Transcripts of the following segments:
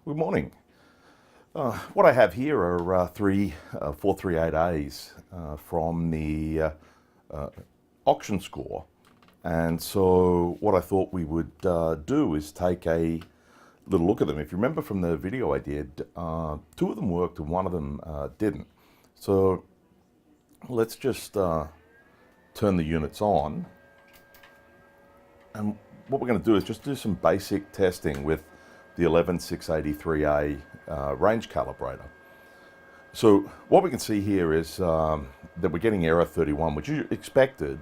Good morning. What I have here are three 438As from the auction score. And so what I thought we would do is take a little look at them. If you remember from the video I did, two of them worked and one of them didn't. So let's just turn the units on. And what we're going to do is just do some basic testing with the 11683A range calibrator. So what we can see here is that we're getting error 31, which is expected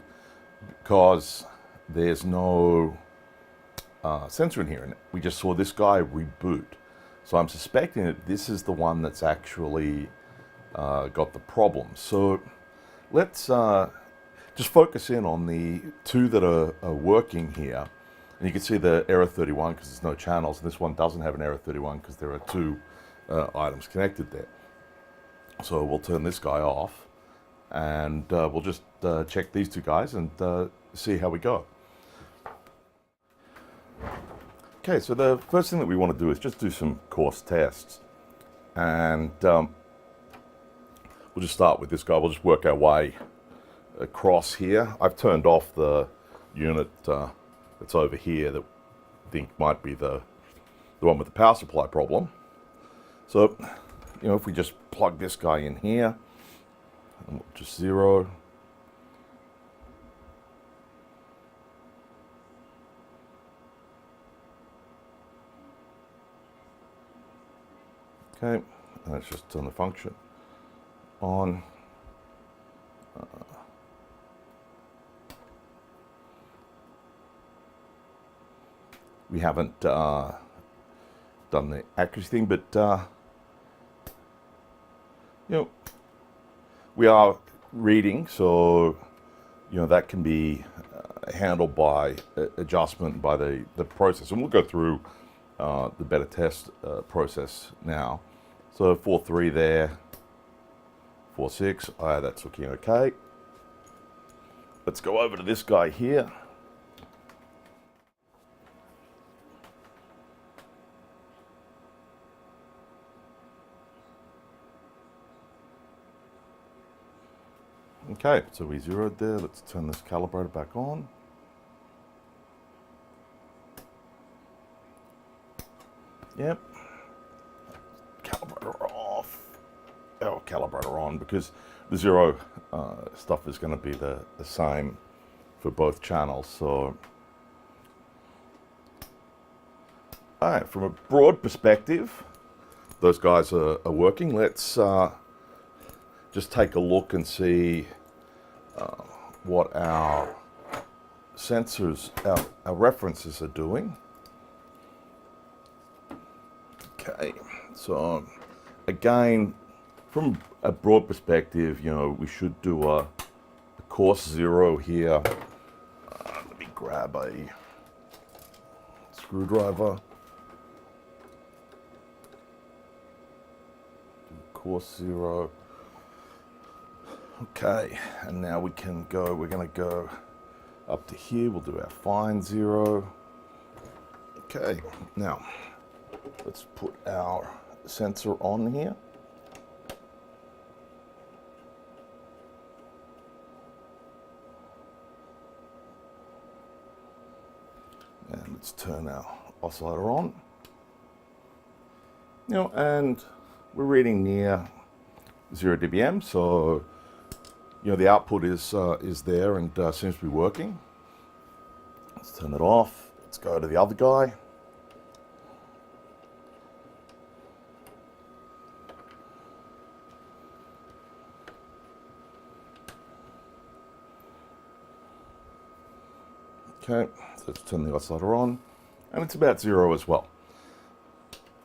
because there's no sensor in here. And we just saw this guy reboot. So I'm suspecting that this is the one that's actually got the problem. So let's just focus in on the two that are working here. And you can see the error 31 because there's no channels, and this one doesn't have an error 31 because there are two items connected there. So we'll turn this guy off, and we'll just check these two guys and see how we go. Okay, so the first thing that we want to do is just do some coarse tests. And we'll just start with this guy. We'll just work our way across here. I've turned off the unit that's over here that I think might be the one with the power supply problem. So, if we just plug this guy in here, and we'll just zero. Okay, and let's just turn the function on. We haven't done the accuracy thing, but we are reading, so that can be handled by adjustment by the process, and we'll go through the beta test process now. So 4.3 there, 4.6, that's looking okay. Let's go over to this guy here. Okay, so we zeroed there. Let's turn this calibrator back on. Yep. Calibrator off. Oh, calibrator on, because the zero stuff is going to be the same for both channels. So, all right, from a broad perspective, those guys are working. Let's just take a look and see what our sensors, our references are doing. Okay, so again, from a broad perspective, we should do a course zero here. Let me grab a screwdriver. Do course zero. Okay, and now we can go, we're going to go up to here. We'll do our fine zero. Okay, now let's put our sensor on here. And let's turn our oscillator on. And we're reading near 0 dBm, so the output is there and seems to be working. Let's turn it off. Let's go to the other guy. Okay, so let's turn the oscillator on, and it's about zero as well.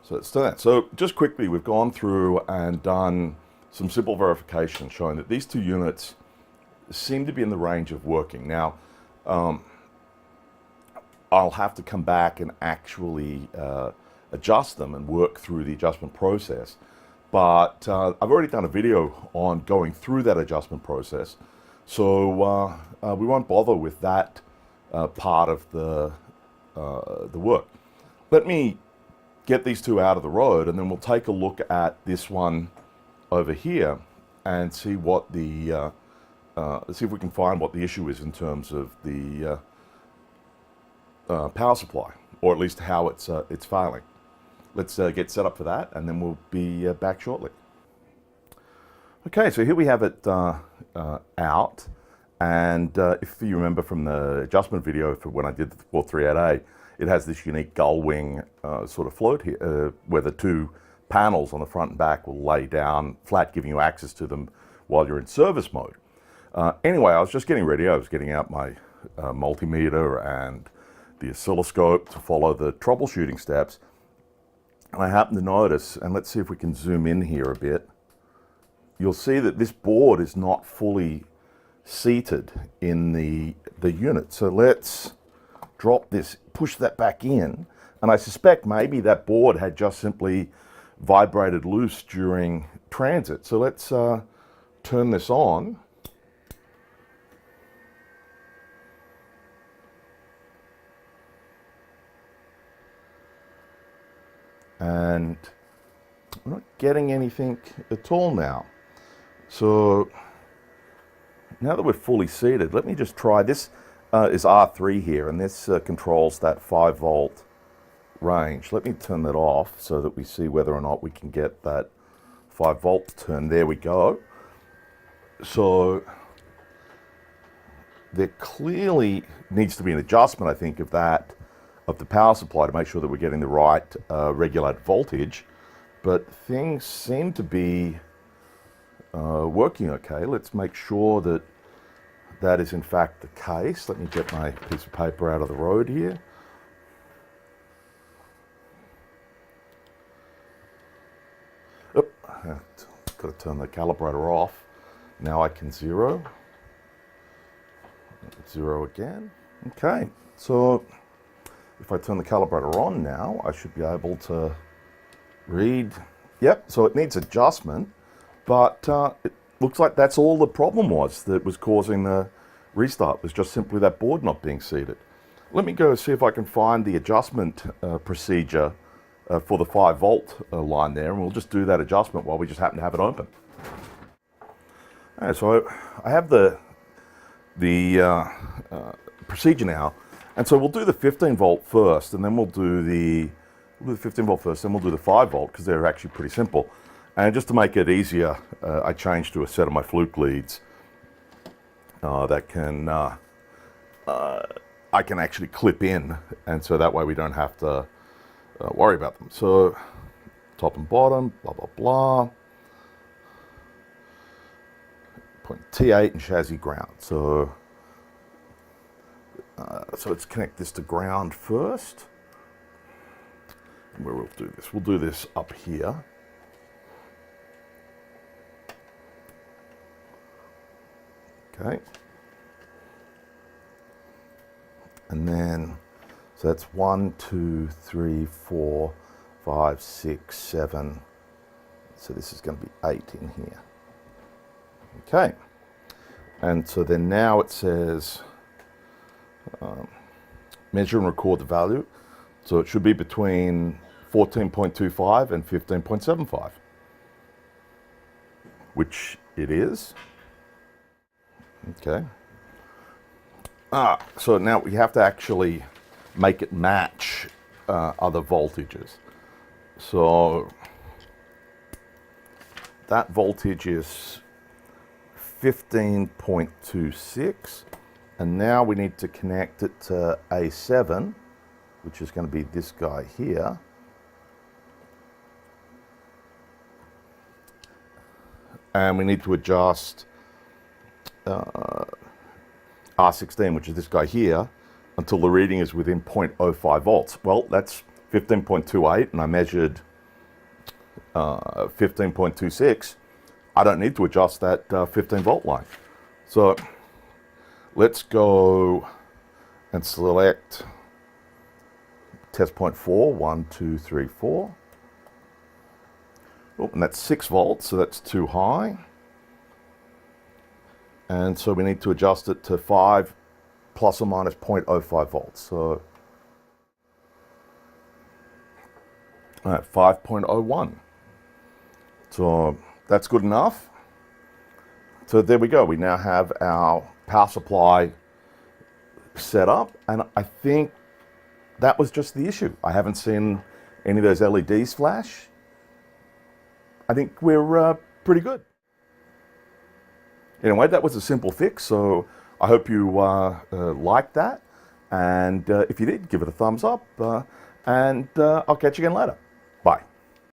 So let's do that. So just quickly, we've gone through and done some simple verification showing that these two units seem to be in the range of working. Now, I'll have to come back and actually adjust them and work through the adjustment process. But I've already done a video on going through that adjustment process, so we won't bother with that part of the work. Let me get these two out of the road, and then we'll take a look at this one over here and see what the see if we can find what the issue is in terms of the power supply, or at least how it's failing. Let's get set up for that, and then we'll be back shortly. Okay, so here we have it out, and if you remember from the adjustment video for when I did the 438A, it has this unique gull wing sort of float here, where the two panels on the front and back will lay down flat, giving you access to them while you're in service mode. Anyway, I was just getting ready. I was getting out my multimeter and the oscilloscope to follow the troubleshooting steps. And I happened to notice, and let's see if we can zoom in here a bit, you'll see that this board is not fully seated in the unit. So let's drop this, push that back in, and I suspect maybe that board had just simply vibrated loose during transit. So let's turn this on. And we're not getting anything at all now. So now that we're fully seated, let me just try this. Is R3 here, and this controls that 5 volt range. Let me turn that off so that we see whether or not we can get that 5 volt to turn. There we go. So there clearly needs to be an adjustment, I think, of the power supply to make sure that we're getting the right regulated voltage, but things seem to be working okay. Let's make sure that that is in fact the case. Let me get my piece of paper out of the road here. Oop, I've got to turn the calibrator off. Now I can zero again. Okay, so if I turn the calibrator on now, I should be able to read. Yep, so it needs adjustment, but it looks like that's all the problem was that was causing the restart, was just simply that board not being seated. Let me go see if I can find the adjustment procedure for the 5 volt line there, and we'll just do that adjustment while we just happen to have it open. All right, so I have the procedure now. And so we'll do the 15 volt first, and then we'll do the 15 volt first, then we'll do the 5 volt, because they're actually pretty simple. And just to make it easier, I changed to a set of my fluke leads that can I can actually clip in, and so that way we don't have to worry about them. So top and bottom, blah blah blah. Point T8 and chassis ground. So let's connect this to ground first. And where we'll do this? We'll do this up here. Okay. And then, so that's 1, 2, 3, 4, 5, 6, 7. So this is going to be 8 in here. Okay. And so then now it says, measure and record the value. So it should be between 14.25 and 15.75, which it is. Okay. So now we have to actually make it match other voltages. So that voltage is 15.26, and now we need to connect it to A7, which is going to be this guy here. And we need to adjust R16, which is this guy here, until the reading is within 0.05 volts. Well, that's 15.28, and I measured 15.26. I don't need to adjust that 15 volt line. So let's go and select test point 4, 1, 2, 3, 4. Oh, and that's 6 volts, so that's too high. And so we need to adjust it to 5 plus or minus 0.05 volts. So at 5.01. So that's good enough. So there we go. We now have our power supply set up, and I think that was just the issue. I haven't seen any of those LEDs flash. I think we're pretty good. Anyway, that was a simple fix, so I hope you liked that. And if you did, give it a thumbs up, and I'll catch you again later.